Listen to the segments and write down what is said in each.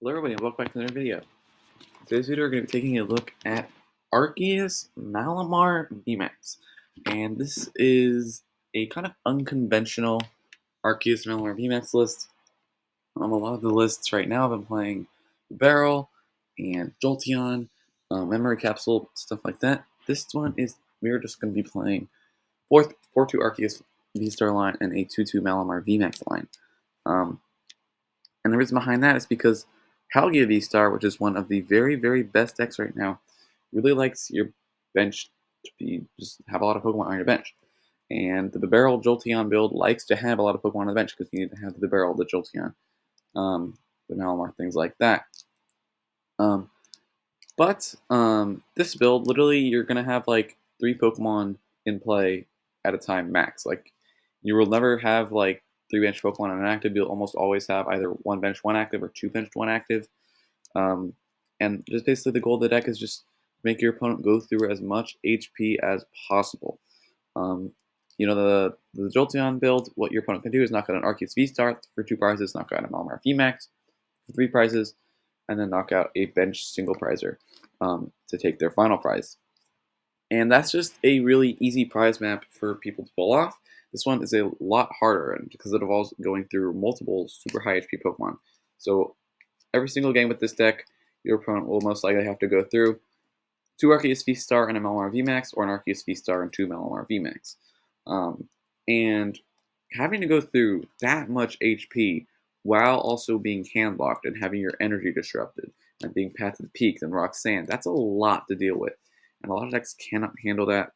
Hello everybody and welcome back to another video. In today's video we're going to be taking a look at Arceus Malamar VMAX. And this is a kind of unconventional Arceus Malamar VMAX list. A lot of the lists right now I've been playing Barrel and Jolteon, Memory Capsule, stuff like that. This one is, we're just going to be playing 4-2 Arceus VSTAR line and a 2-2 Malamar VMAX line. And the reason behind that is because Palkia V-Star, which is one of the very, very best decks right now, really likes your bench to be just have a lot of Pokemon on your bench. And the Barrel Jolteon build likes to have a lot of Pokemon on the bench because you need to have the Barrel, the Jolteon, the Malamar, things like that. This build, literally, you're going to have like 3 Pokemon in play at a time max. Like, you will never have like 3 bench Pokemon on an active. You'll almost always have either 1 bench, 1 active, or 2 bench, 1 active. And just basically the goal of the deck is just make your opponent go through as much HP as possible. The Jolteon build, what your opponent can do is knock out an Arceus V-Star for 2 prizes, knock out a Malamar VMAX for 3 prizes, and then knock out a bench single prizer to take their final prize. And that's just a really easy prize map for people to pull off. This one is a lot harder because it involves going through multiple super high HP Pokemon. So every single game with this deck, your opponent will most likely have to go through 2 Arceus V-Star and a Malamar VMAX, or an Arceus V-Star and 2 Malamar VMAX. And having to go through that much HP while also being handlocked and having your energy disrupted and being path to the peaks and Roxanne, that's a lot to deal with. And a lot of decks cannot handle that.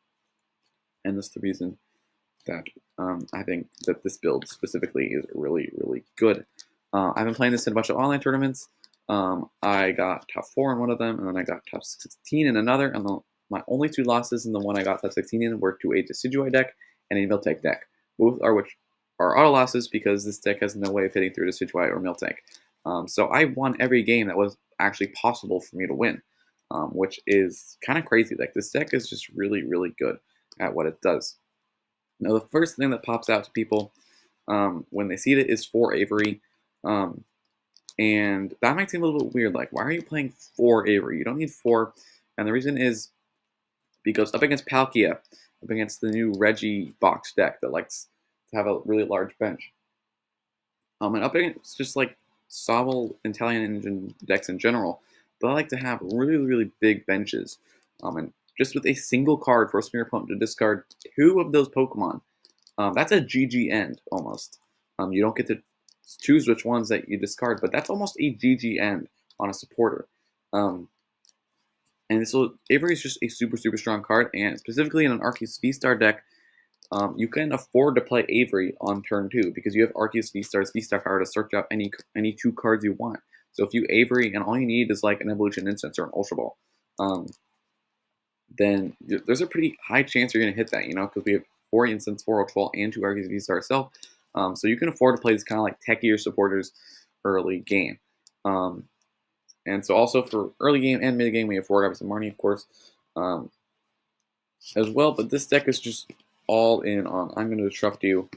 And that's the reason that I think that this build specifically is really, really good. I've been playing this in a bunch of online tournaments. I got top 4 in one of them, and then I got top 16 in another. And my only 2 losses in the one I got top 16 in were to a Decidueye deck and a Miltank deck. Both are which are auto losses because this deck has no way of hitting through Decidueye or Miltank. So I won every game that was actually possible for me to win, which is kind of crazy. Like, this deck is just really, really good at what it does. Now, the first thing that pops out to people when they see it is 4 Avery. And that might seem a little bit weird. Like, why are you playing 4 Avery? You don't need 4. And the reason is because up against Palkia, up against the new Reggie box deck that likes to have a really large bench, and up against just like Sobble Italian Engine decks in general, they like to have really, really big benches. And just with a single card forcing your opponent to discard 2 of those Pokemon, that's a GG end almost. You don't get to choose which ones that you discard, but that's almost a GG end on a supporter. And so Avery is just a super, super strong card, and specifically in an Arceus V-Star deck, you can afford to play Avery on turn 2 because you have Arceus V-Star's V-Star power to search out any 2 cards you want. So if you Avery and all you need is like an Evolution Instance or an Ultra Ball, then there's a pretty high chance you're going to hit that, because we have 4 Instants, 4 Ultra Ball, and 2 Arceus V-Star itself. So you can afford to play these kind of like techier supporters early game. And so also for early game and mid game, we have 4 Gabs and Marnie, of course, as well. But this deck is just all in on I'm going to disrupt you,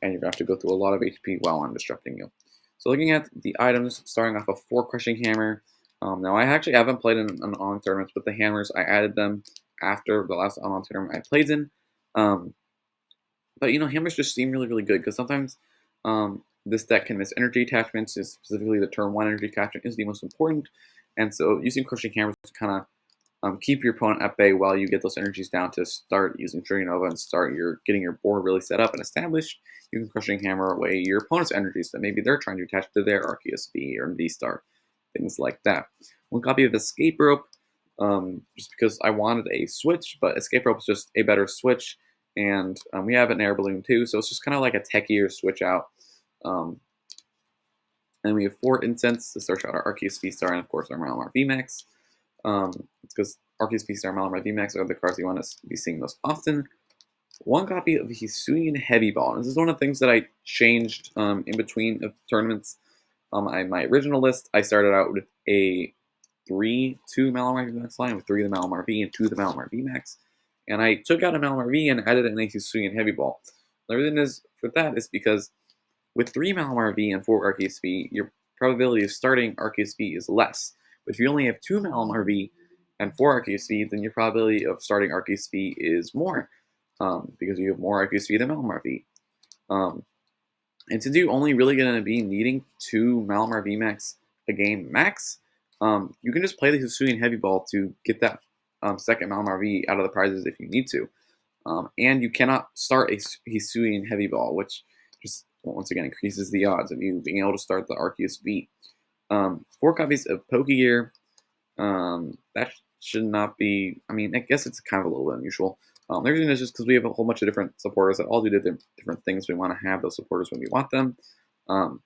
and you're going to have to go through a lot of HP while I'm disrupting you. So looking at the items, starting off a 4 Crushing Hammer. Now, I actually haven't played in an online tournament, but the hammers, I added them after the last online tournament I played in. But, hammers just seem really, really good because sometimes this deck can miss energy attachments, specifically the turn 1 energy attachment is the most important. And so using Crushing Hammers to kind of keep your opponent at bay while you get those energies down to start using Trigger Nova and start getting your board really set up and established, you can Crushing Hammer away your opponent's energies that maybe they're trying to attach to their Arceus V or V-Star, things like that. 1 copy of Escape Rope, just because I wanted a switch, but Escape Rope is just a better switch. And we have an Air Balloon too, so it's just kind of like a techier switch out. And we have 4 Incense to search out our Arceus V-Star and, of course, our Malamar VMAX. It's because Arceus V-Star and Malamar VMAX are the cards you want to be seeing most often. 1 copy of Hisuian Heavy Ball. And this is one of the things that I changed in between of tournaments. My original list, I started out with a 3-2 Malamar VMAX line with 3 of the Malamar V and 2 of the Malamar VMAX. And I took out a Malamar V and added an Hisuian Heavy Ball. The reason is for that is because with 3 Malamar V and 4 Arceus V, your probability of starting Arceus V is less. But if you only have 2 Malamar V and 4 Arceus V, then your probability of starting Arceus V is more, because you have more Arceus V than Malamar V. And since you only really going to be needing 2 Malamar VMAX a game max, you can just play the Hisuian Heavy Ball to get that second Malamar V out of the prizes if you need to. And you cannot start a Hisuian Heavy Ball, which just once again increases the odds of you being able to start the Arceus V. 4 copies of Pokegear. That should not be. I mean, I guess it's kind of a little bit unusual. The reason is just because we have a whole bunch of different supporters that all do different things. We want to have those supporters when we want them. 4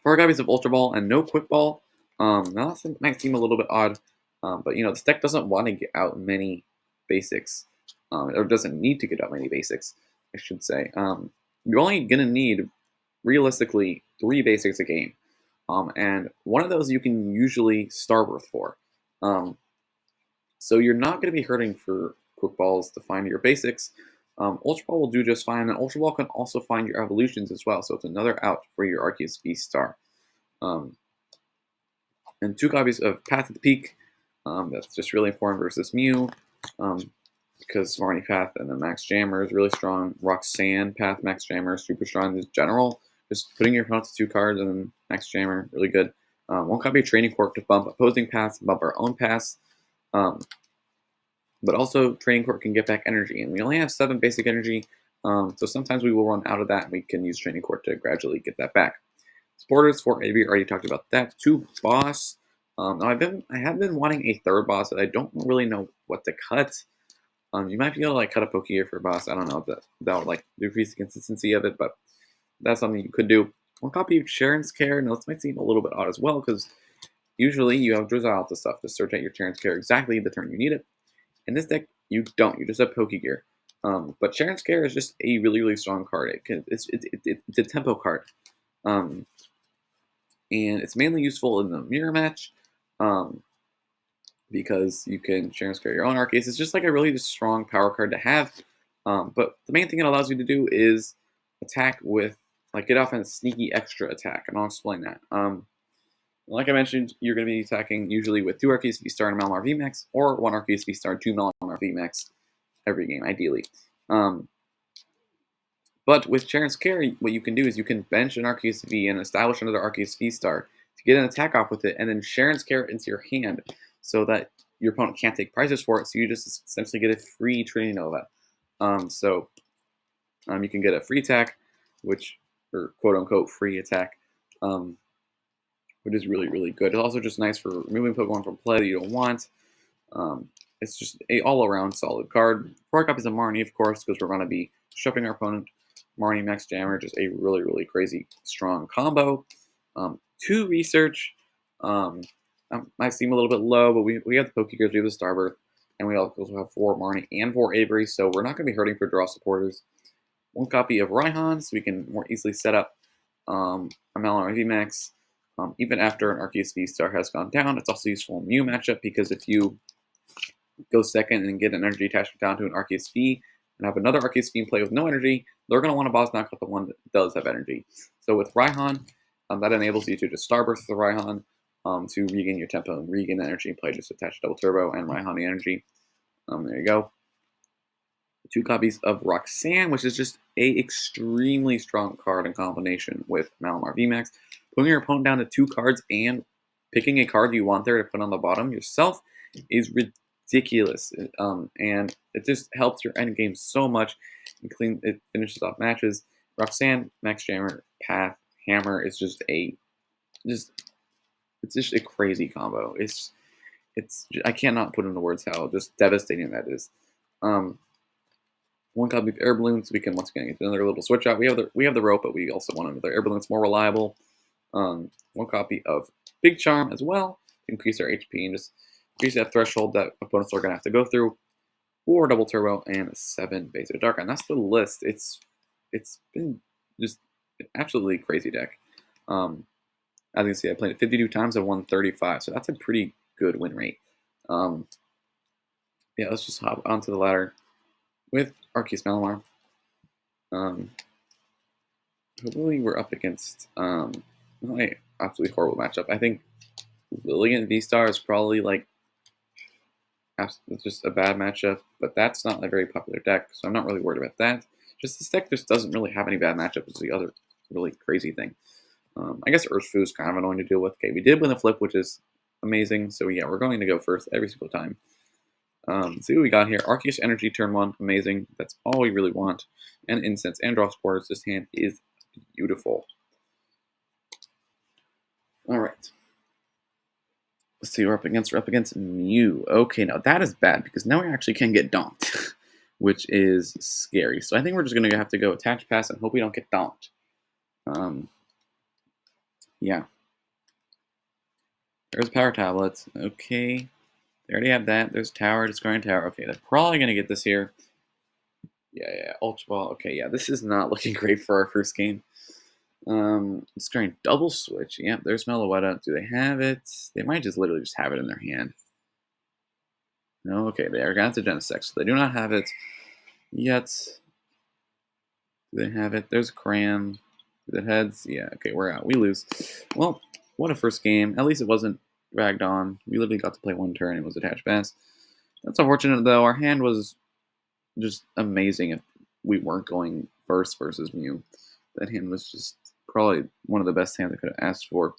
copies of Ultra Ball and no Quick Ball. Now that might seem a little bit odd, but this deck doesn't want to get out many basics, or doesn't need to get out many basics, I should say. You're only gonna need realistically 3 basics a game, and one of those you can usually Starburst for. So you're not going to be hurting for Quick Balls to find your basics. Ultra Ball will do just fine, and Ultra Ball can also find your evolutions as well, so it's another out for your Arceus VSTAR. And 2 copies of Path of the Peak. That's just really important versus Mew, because Marnie Path and the Max Jammer is really strong. Roxanne Path Max Jammer is super strong in general. Just putting your opponent to 2 cards and then Max Jammer, really good. 1 copy of Training Court to bump opposing paths, bump our own paths. But also, Training Court can get back energy, and we only have 7 basic energy, so sometimes we will run out of that, and we can use Training Court to gradually get that back. Supporters for Avery, already talked about that. 2 boss. Now I have been wanting a 3rd boss, but I don't really know what to cut. You might be able to cut a Pokegear for a boss. I don't know if that would decrease the consistency of it, but that's something you could do. 1 copy of Sharon's Care. Now this might seem a little bit odd as well, because usually you have Drizzle to stuff to search out your Sharon's Care exactly the turn you need it. In this deck, you don't. You just have Pokegear. But Sharon's Care is just a really, really strong card. It's a tempo card. And it's mainly useful in the mirror match, because you can Sharon's Care your own Arceus. It's just a really just strong power card to have. But the main thing it allows you to do is attack with, get off on a sneaky extra attack, and I'll explain that. Like I mentioned, you're going to be attacking usually with 2 Arceus VSTAR and Malamar VMAX, or 1 Arceus VSTAR, 2 Malamar VMAX every game, ideally. But with Sharon's Care, what you can do is you can bench an Arceus V and establish another Arceus VSTAR to get an attack off with it, and then Sharon's Care into your hand so that your opponent can't take prizes for it, so you just essentially get a free Training Nova. You can get a free attack, or quote-unquote free attack, which is really, really good. It's also just nice for removing Pokemon from play that you don't want. It's just a all-around solid card. 4 copies of Marnie, of course, because we're going to be disrupting our opponent. Marnie Max Jammer, just a really, really crazy strong combo. 2 Research. Might seem a little bit low, but we have the Pokegears, we have the Starburst, and we also have 4 Marnie and 4 Avery, so we're not going to be hurting for draw supporters. 1 copy of Raihan, so we can more easily set up a Malamar VMAX. Even after an Arceus VSTAR has gone down, it's also useful in Mew matchup, because if you go second and get an energy attachment down to an Arceus V and have another Arceus V in play with no energy, they're going to want to boss knock out the one that does have energy. So with Raihan, that enables you to just Starburst the Raihan to regain your tempo and regain energy and play, just attach Double Turbo and Raihan the energy. There you go. 2 copies of Roxanne, which is just a extremely strong card in combination with Malamar VMAX. Putting your opponent down to 2 cards and picking a card you want there to put on the bottom yourself is ridiculous. And it just helps your end game so much. It finishes off matches. Roxanne, Max Jammer, Path, Hammer is just a crazy combo. I cannot put into words how just devastating that is. 1 copy of Air Balloons, we can once again get another little switch out. We have the rope, but we also want another Air Balloon. It's more reliable. 1 copy of Big Charm as well to increase our HP and just increase that threshold that opponents are going to have to go through. 4 Double Turbo and 7 Basic Dark, and that's the list. It's been just an absolutely crazy deck. As you can see, I played it 52 times and won 35, so that's a pretty good win rate. Yeah, let's just hop onto the ladder with Arceus Malamar. Hopefully we're up against... absolutely horrible matchup. I think Lillian VSTAR is probably like just a bad matchup, but that's not a very popular deck, so I'm not really worried about that. Just this deck just doesn't really have any bad matchups. Is the other really crazy thing. I guess Urshifu is kind of annoying to deal with. Okay, we did win the flip, which is amazing. So yeah, we're going to go first every single time. See what we got here. Arceus Energy turn 1, amazing. That's all we really want. And Incense and Draw Spores. This hand is beautiful. Alright. Let's see, we're up against Mew. Okay, now that is bad because now we actually can get donked, which is scary. So I think we're just going to have to go attach pass and hope we don't get donked. Yeah. There's power tablets. Okay. They already have that. There's tower, destroying tower. Okay, they're probably going to get this here. Yeah. Ultra Ball. Okay, yeah, this is not looking great for our first game. Destroying double switch. Yeah, there's Meloetta. Do they have it? They might just literally just have it in their hand. No, okay, they are going to Genesect, so they do not have it yet. Do they have it? There's Cram. The heads. Yeah, okay, we're out. We lose. Well, what a first game. At least it wasn't dragged on. We literally got to play one turn. It was attached pass. That's unfortunate, though. Our hand was just amazing if we weren't going first versus Mew. That hand was just probably one of the best hands I could have asked for.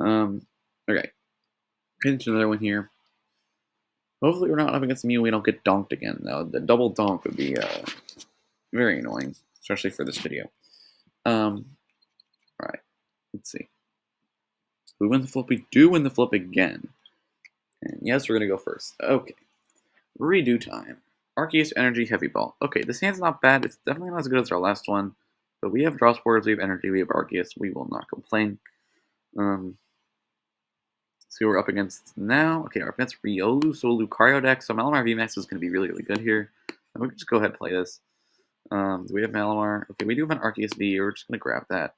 Okay. Pinch another one here. Hopefully we're not up against Mew. We don't get donked again, though. The double donk would be very annoying, especially for this video. Alright. Let's see. We win the flip. We do win the flip again. And yes, we're going to go first. Okay. Redo time. Arceus Energy Heavy Ball. Okay, this hand's not bad. It's definitely not as good as our last one. But we have Draw Spores, we have Energy, we have Arceus. We will not complain. See what we're up against now. Okay, our against Riolu, so Lucario deck. So Malamar VMAX is going to be really, really good here. And we can just go ahead and play this. Do we have Malamar? Okay, we do have an Arceus V. We're just going to grab that.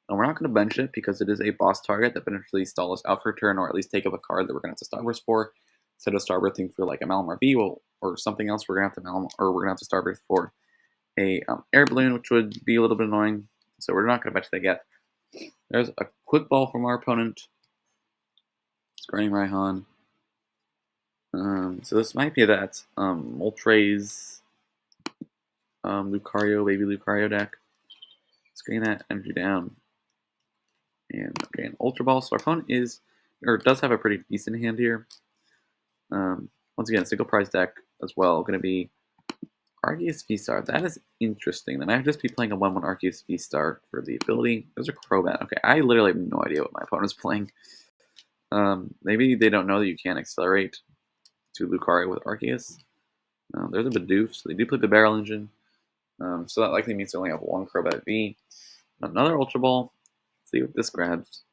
And we're not going to bench it because it is a boss target that potentially stall us out for a turn or at least take up a card that we're going to have to Starburst for. Instead of Starbirthing for like a Malamar V or something else, we're going to have to Starbirth for a Air Balloon, which would be a little bit annoying. So we're not going to bench that yet. There's a Quick Ball from our opponent. Screening Raihan. So this might be that Moltres Lucario, baby Lucario deck. Screen that energy down. And okay, an Ultra Ball. So our opponent does have a pretty decent hand here. Once again, single prize deck as well. Going to be Arceus VSTAR. That is interesting. Then I might just be playing a 1/1 Arceus VSTAR for the ability. There's a Crobat. Okay, I literally have no idea what my opponent's playing. Maybe they don't know that you can't accelerate to Lucario with Arceus. There's a Bidoof, so they do play the Barrel Engine. So that likely means they only have one Crobat V. Another Ultra Ball. Let's see what this grabs.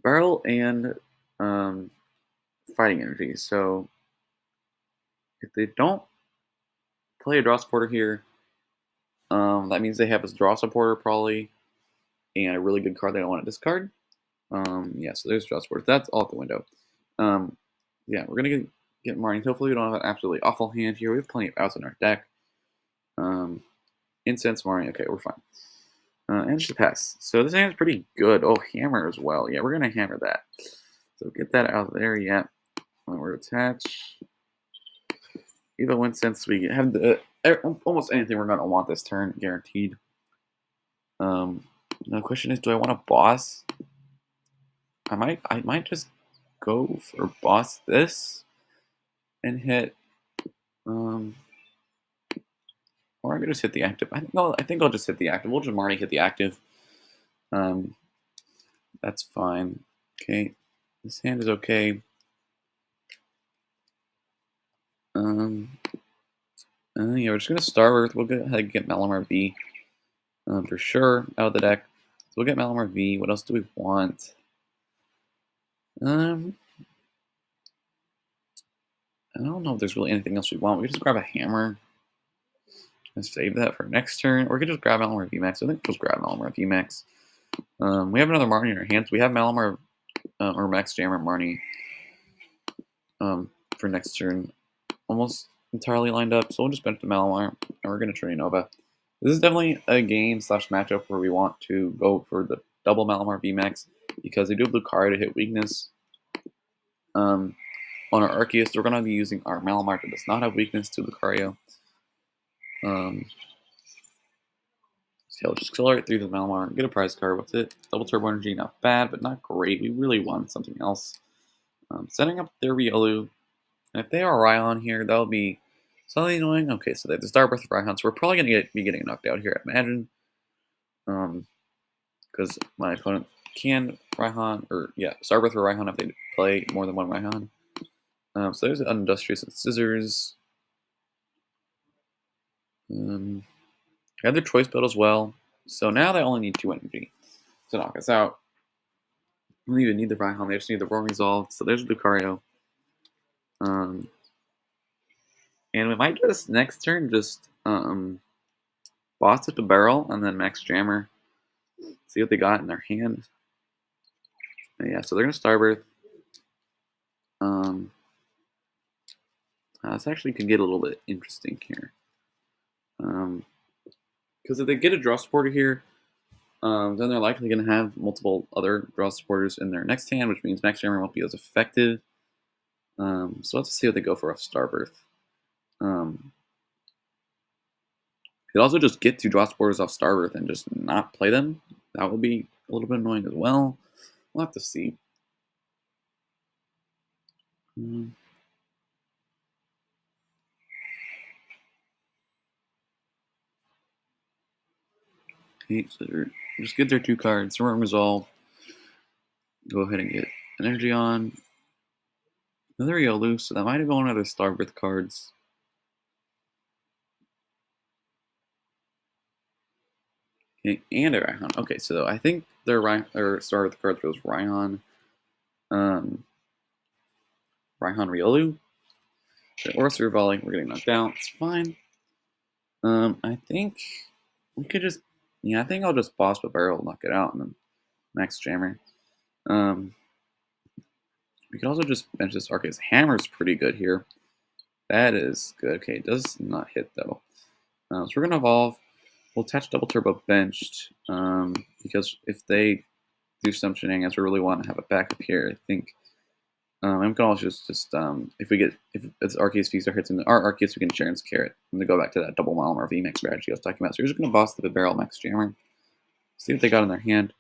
Barrel and Fighting Energy. So if they don't play a Draw Supporter here, that means they have a Draw Supporter probably, and a really good card they don't want to discard. Yeah, so there's Draw Supporter. That's all at the window. Yeah, we're gonna get Marnie. Hopefully we don't have an absolutely awful hand here. We have plenty of outs in our deck. Incense Marnie. Okay, we're fine. And just pass. So this hand's pretty good. Oh, Hammer as well. Yeah, we're gonna hammer that. So get that out there. Yeah. When we're attached. Even when since we have almost anything we're gonna want this turn, guaranteed. The question is, do I want to boss? I might just go for boss this and hit or I could just hit the active. I think I'll just hit the active. We'll just Marnie hit the active. That's fine. Okay. This hand is okay. Yeah, we're just gonna start with we'll go ahead and get Malamar V. For sure out of the deck. So we'll get Malamar V. What else do we want? I don't know if there's really anything else we want. We can just grab a hammer and save that for next turn. Or we could just grab Malamar VMAX. I think we'll just grab Malamar VMAX. We have another Marnie in our hands. We have Malamar or Max Jammer Marnie for next turn. Almost entirely lined up. So we'll just bench the Malamar and we're going to Train Nova. This is definitely a game / matchup where we want to go for the double Malamar VMAX because they do have Lucario to hit weakness. On our Arceus, we're going to be using our Malamar that does not have weakness to Lucario. So I'll just accelerate through the Malamar, get a prize card. What's it? Double Turbo Energy, not bad, but not great. We really want something else. Setting up their Riolu. And if they are Raihan here, that'll be slightly annoying. Okay, so they have the Star Breath of Raihan, so we're probably going to be getting knocked out here, I imagine. Because my opponent can Raihan, or yeah, Star Breath or Raihan if they play more than one Raihan. So there's Industrious and Scissors. I have their choice build as well. So now they only need 2 energy to knock us out. We don't even need the Raihan, they just need the Roaring Resolve. So there's Lucario. And we might do this next turn, just boss up the barrel and then Max Jammer. See what they got in their hand. And yeah, so they're going to Starbirth. This actually could get a little bit interesting here. Because if they get a draw supporter here, then they're likely going to have multiple other draw supporters in their next hand, which means Max Jammer won't be as effective. So let's see what they go for off Starbirth. Could also just get 2 draw supporters off Starbirth and just not play them. That would be a little bit annoying as well. We'll have to see. Okay, so just get their 2 cards. Roaring Resolve. Go ahead and get Energy on. Another Riolu, so that might have gone other Starbirth cards. Okay, and a Raihan. Okay, so I think their Starbirth cards was Raihan, Raihan Riolu. Okay, or Through Volley. We're getting knocked out. It's fine. I think we could just, I think I'll just boss the barrel, knock it out, and then Max Jammer. We could also just bench this Arceus. Hammer's pretty good here. That is good. Okay, it does not hit though. So we're gonna evolve. We'll attach Double Turbo benched because if they do some shenanigans, we really want to have a backup here. I think. And we can also just if it's Arceus VSTAR hits in our Arceus, we can Sharon's Carrot and to go back to that double Malamar VMAX strategy I was talking about. So we're just gonna boss the barrel Max Jammer. See what they got in their hand.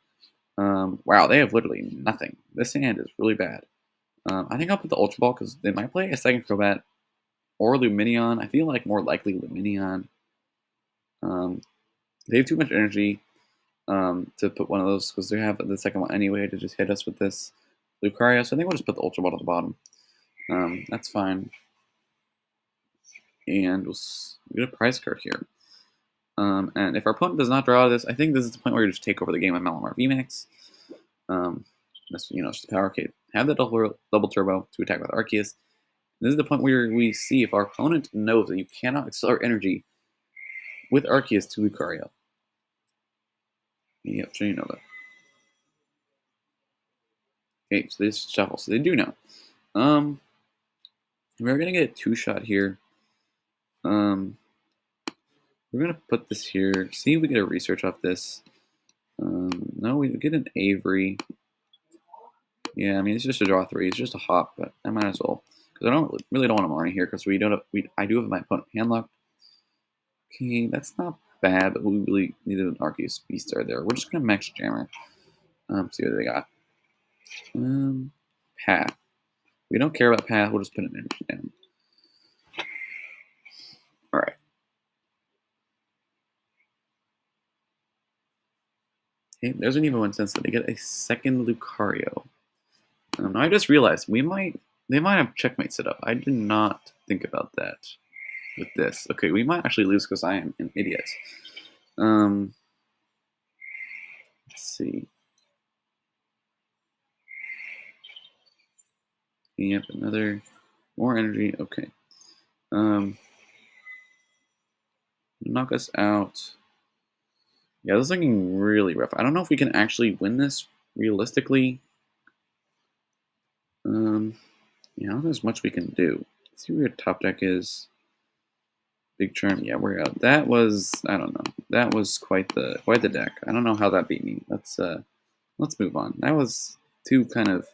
Wow, they have literally nothing. This hand is really bad. I think I'll put the Ultra Ball because they might play a second Crobat or Luminion. I feel like more likely Luminion. They have too much energy to put one of those because they have the second one anyway to just hit us with this Lucario. So I think we'll just put the Ultra Ball at the bottom. That's fine. And we'll get a prize card here. And if our opponent does not draw out of this, I think this is the point where you just take over the game with Malamar VMAX. Just the power kit. Have the double turbo to attack with Arceus. This is the point where we see if our opponent knows that you cannot accelerate energy with Arceus to Lucario. Yep, so you know that. Okay, so they just shuffle. So they do know. We're gonna get a 2-shot here. We're gonna put this here. See if we get a research off this. No, we get an Avery. Yeah, I mean it's just a draw 3. It's just a hop, but I might as well because I really don't want a Marnie here because I do have my opponent handlocked. Okay, that's not bad, but we really needed an Arceus VSTAR there. We're just gonna Max Jammer. See what they got. Path. We don't care about path. We'll just put an energy down. All right. Okay, there's an even one sense that they get a second Lucario. Now I just realized they might have checkmate set up. I did not think about that with this. Okay, we might actually lose because I am an idiot. Let's see. Yep, another more energy. Okay. Knock us out. Yeah, this is looking really rough. I don't know if we can actually win this realistically. Yeah, I don't think there's much we can do. Let's see where your top deck is. Big Charm. Yeah, we're out. That was, I don't know. That was quite the deck. I don't know how that beat me. Let's let's move on. That was two kind of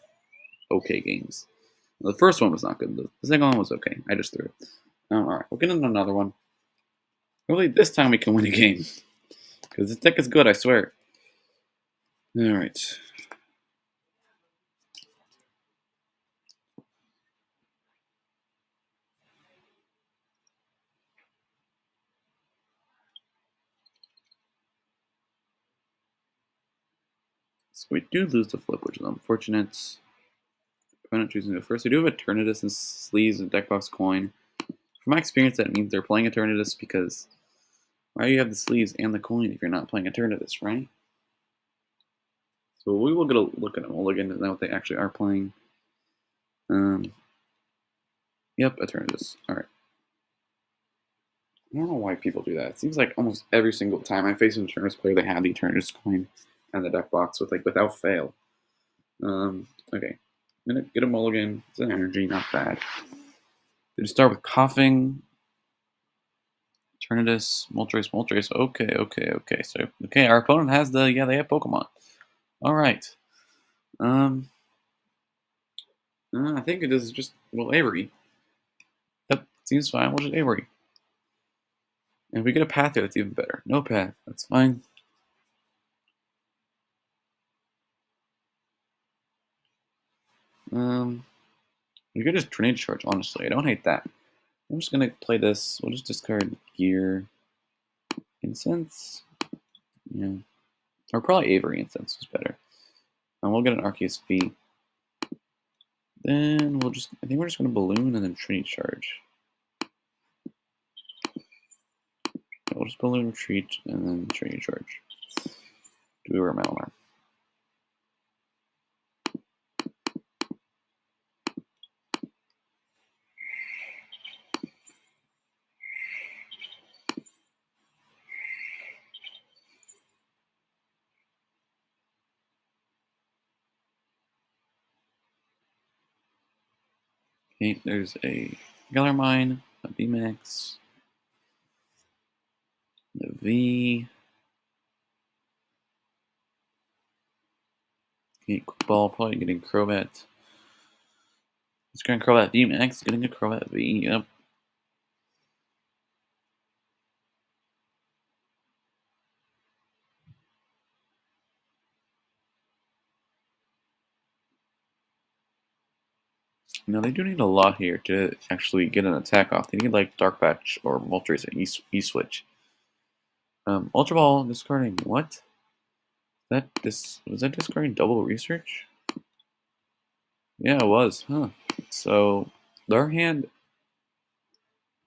okay games. The first one was not good. The second one was okay. I just threw it. Alright, we'll get into another one. Hopefully this time we can win a game. Because this deck is good, I swear. Alright. So we do lose the flip, which is unfortunate. Opponent choosing to go first. We do have Eternatus and Sleeves and deck box coin. From my experience, that means they're playing Eternatus because why do you have the sleeves and the coin if you're not playing Eternatus, right? So we will get a look at them. We'll look into what they actually are playing. Yep, Eternatus. Alright. I don't know why people do that. It seems like almost every single time I face an Eternatus player, they have the Eternatus coin and the deck box without fail. Okay. I'm gonna get a mulligan. It's an energy, not bad. Did you start with coughing? Eternatus, Moltres. Okay. So, our opponent has they have Pokemon. Alright. I think it is just, Avery. Yep, seems fine. We'll just Avery. And if we get a path here, that's even better. No path, that's fine. We could just Tornado Charge, honestly. I don't hate that. I'm just gonna play this. We'll just discard Gear. Incense? Yeah. Or probably Avery Incense is better. And we'll get an Arceus V. Then I think we're just gonna Balloon and then Trinity Charge. We'll just Balloon, Retreat, and then Trinity Charge. Do we wear Malamar? Okay, there's a Galar Mine, a VMAX, a V. Okay, Quick Ball, probably getting Crobat. It's going Crobat VMAX, getting a Crobat V, yep. Now they do need a lot here to actually get an attack off. They need like Dark Patch or Moltres or E-Switch. Ultra Ball discarding what? Was that discarding double research? Yeah, it was, huh? So their hand,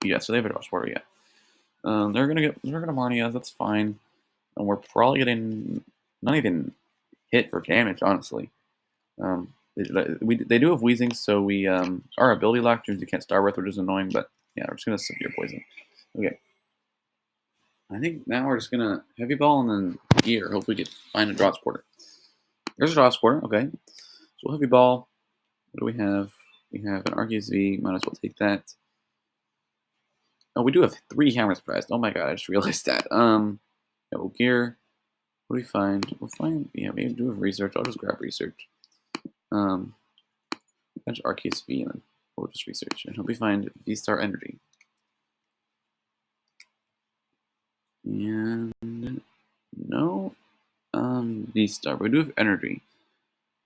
yeah. So they have a draw sporter, yeah. They're gonna Marnia. That's fine, and we're probably getting not even hit for damage, honestly. They do have Wheezing, so we our ability lock means you can't Star Breath, which is annoying. But yeah, we're just gonna Severe Poison. Okay. I think now we're just gonna Heavy Ball and then Gear. Hopefully, we can find a draw sporter. There's a draw sporter. Okay. So Heavy Ball. What do we have? We have an Arceus V. Might as well take that. Oh, we do have 3 hammers pressed. Oh my god, I just realized that. Yeah, we'll Gear. What do we find? We'll find. Yeah, we do have Research. I'll just grab Research. That's Arceus V, and then we'll just Research. And hope we find VSTAR Energy. And no, VSTAR. We do have Energy.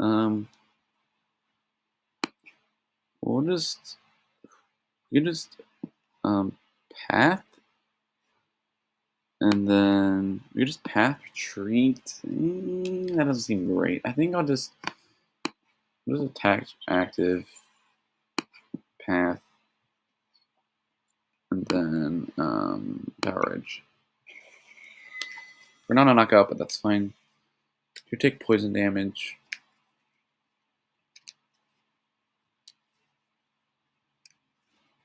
We'll just Path, and then we just Path Retreat. That doesn't seem great. I think I'll just attack active Path, and then Power Edge. We're not a knockout, but that's fine. You take poison damage.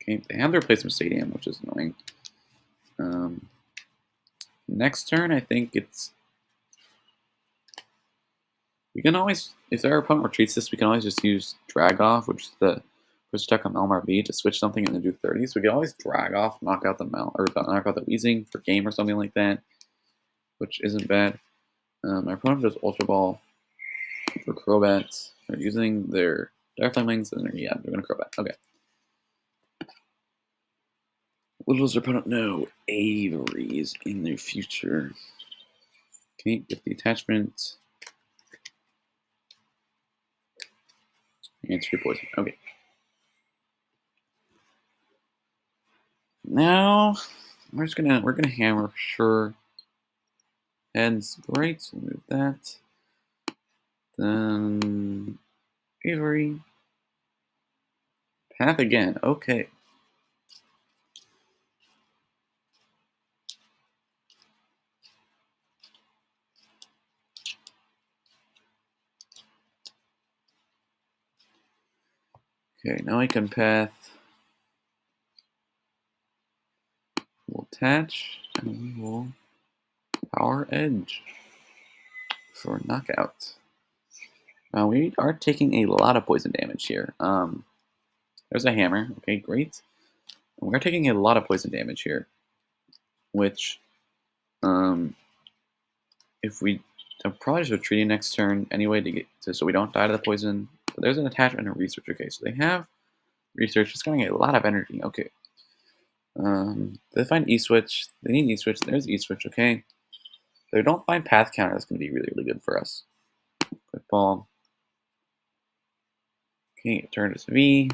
Okay, they have their replacement Stadium, which is annoying. Next turn, I think we can always, if our opponent retreats this, we can always just use Drag Off, which is the first attack on Malamar V to switch something and then do 30. So we can always Drag Off, knock out the knock out the Wheezing for game or something like that, which isn't bad. My opponent does Ultra Ball. For Crobats, they're using their Dire Flame Wings, and they're doing a Crobat. Okay. What does their opponent know? Avery's in their future. Okay, get the attachment. Answer your poison. Okay. Now we're gonna hammer for sure. Heads, great, so move that. Then Avery. Path again, okay. Okay, now I can path. We'll attach, and we will power edge for knockout. Now we are taking a lot of poison damage here. There's a hammer. Okay, great. And we're taking a lot of poison damage here, which, if we probably just retreating next turn anyway so we don't die to the poison. So there's an attachment and a research. Okay, so they have research. It's going to get a lot of energy. Okay. They find E-switch. They need E-switch. There's E-switch. Okay. They don't find path counter. That's going to be really, really good for us. Quick ball. Okay, turn to V.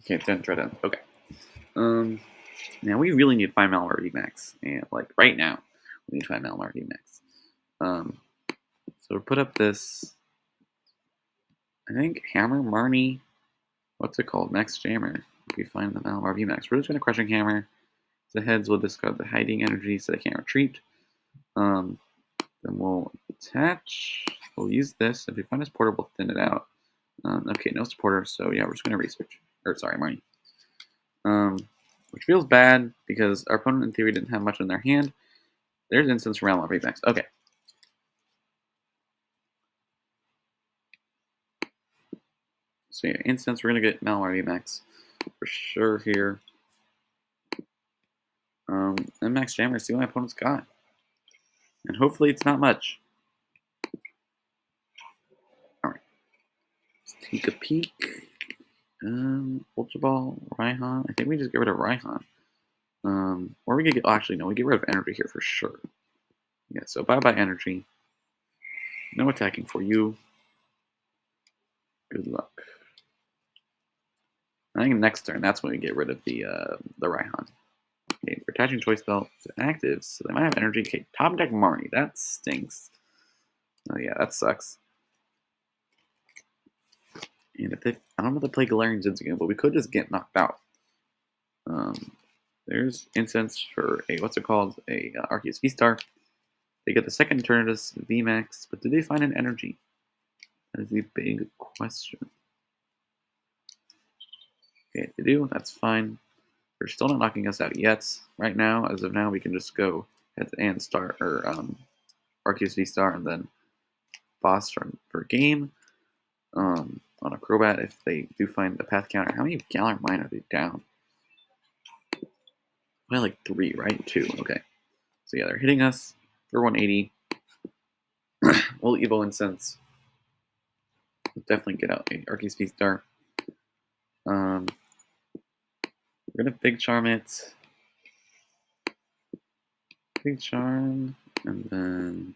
Okay, then try that. Okay. Now we really need to find Malamar VMAX, and like right now, we need to find Malamar VMAX. So we'll put up this. I think Hammer, Marnie, what's it called? Max Jammer. If we find the Malamar VMAX, we're just gonna Crushing Hammer. The heads will discard the hiding energy so they can't retreat. Then we'll attach. We'll use this. If we find this portal, we'll thin it out. Okay, no supporter, so yeah, we're just gonna research. Or sorry, Marnie. Which feels bad because our opponent in theory didn't have much in their hand. There's instance for Malamar VMAX. Okay. So yeah, instance, we're gonna get Malamar VMAX for sure here. And Max Jammer, see what my opponent's got. And hopefully it's not much. Alright. Let's take a peek. Ultra Ball, Raihan. I think we just get rid of Raihan. Or we could get, oh, actually, no, we get rid of energy here for sure. Yeah, so bye-bye energy. No attacking for you. Good luck. I think next turn, that's when we get rid of the Raihan. Okay, we're attaching Choice Belt to actives, so they might have energy. Okay, top deck Marnie, that stinks. Oh yeah, that sucks. And if they, I don't know if they play Galarian again, but we could just get knocked out. There's incense for a, what's it called? A Arceus VSTAR. They get the second turn of VMAX, but do they find an energy? That is the big question. Okay, if they do, that's fine. They're still not knocking us out yet. Right now, as of now, we can just go ahead and start, or Arceus VSTAR, and then boss for game. On a Crobat, if they do find the path counter. How many Galar Mine are they down? Well, like 3, right? 2, okay. So yeah, they're hitting us for 180. We'll Evo Incense. We'll definitely get out a Arceus VSTAR. We're gonna Big Charm it. Big Charm, and then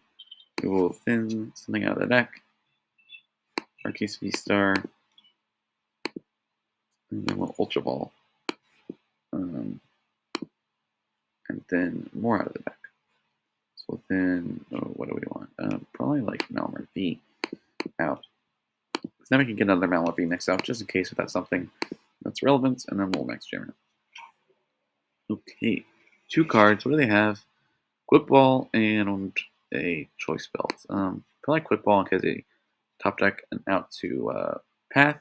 we will thin something out of the deck. Arceus VSTAR. And then we'll Ultra Ball. And then more out of the deck. So then, oh, what do we want? Probably like Malamar V out. Because then we can get another Malamar V mix out, just in case if that's something that's relevant, and then we'll Max Jammer. Okay, 2 cards. What do they have? Quick Ball and a Choice Belt. Probably Quick Ball in case they top deck and out to Path.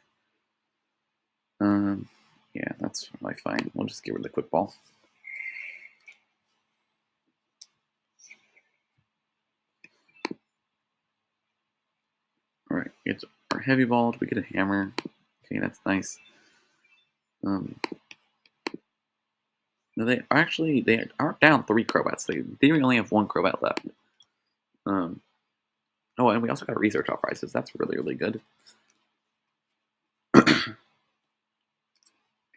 Yeah, that's probably fine. We'll just get rid of the Quick Ball. Alright, it's our Heavy Ball. We get a Hammer. Okay, that's nice. No, they are down 3 Crobats. They only have 1 Crobat left. Um, oh, and we also got research off prices. That's really, really good.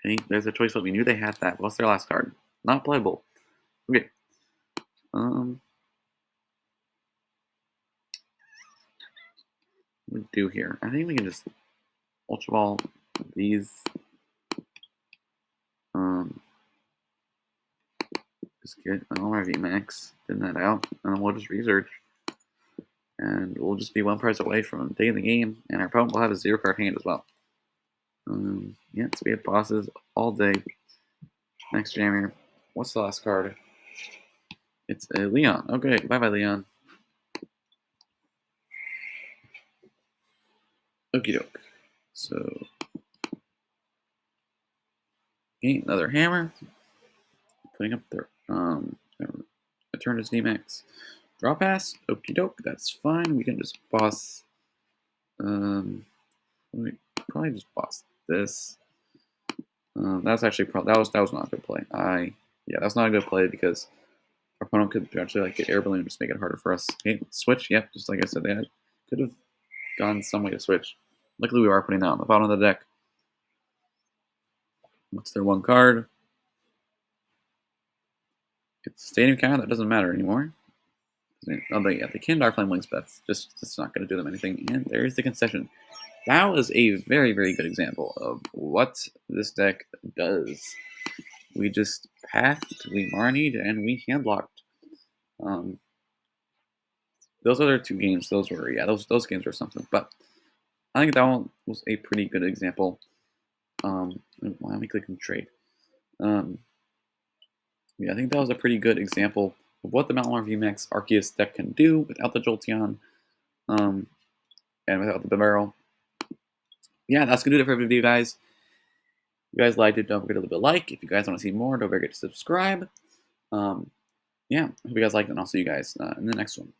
Okay, there's a choice flip. We knew they had that. What's their last card? Not playable. Okay. What do we do here? I think we can just Ultra Ball these. Just get Malamar VMAX, thin that out, and then we'll just research. And we'll just be 1 prize away from taking the game, and our opponent will have a 0 card hand as well. Yeah, so we have bosses all day. Next jammer. What's the last card? It's a Leon. Okay, bye-bye, Leon. Okie doke. So, okay, another hammer. Putting up their Eternus VMAX. Draw pass. Okie doke. That's fine. We can just boss. We probably just boss this. That's actually that was not a good play. Yeah, that's not a good play because our opponent could actually like get air balloon and just make it harder for us. Okay, switch. Yep, just like I said, they could have gone some way to switch. Luckily, we are putting that on the bottom of the deck. What's their 1 card? It's Stadium Cow. That doesn't matter anymore. They can Dark Flame Wings, but it's not going to do them anything. And there's the concession. That was a very, very good example of what this deck does. We just pathed, we marnied, and we handlocked. Those other 2 games, those games were something. But I think that one was a pretty good example. Why am I clicking trade? Yeah, I think that was a pretty good example of what the Malamar VMAX Arceus deck can do without the Jolteon, and without the barrel. Yeah, that's gonna do it for the video, guys. If you guys liked it, don't forget to leave a like. If you guys want to see more, don't forget to subscribe. Yeah, I hope you guys liked it, and I'll see you guys in the next one.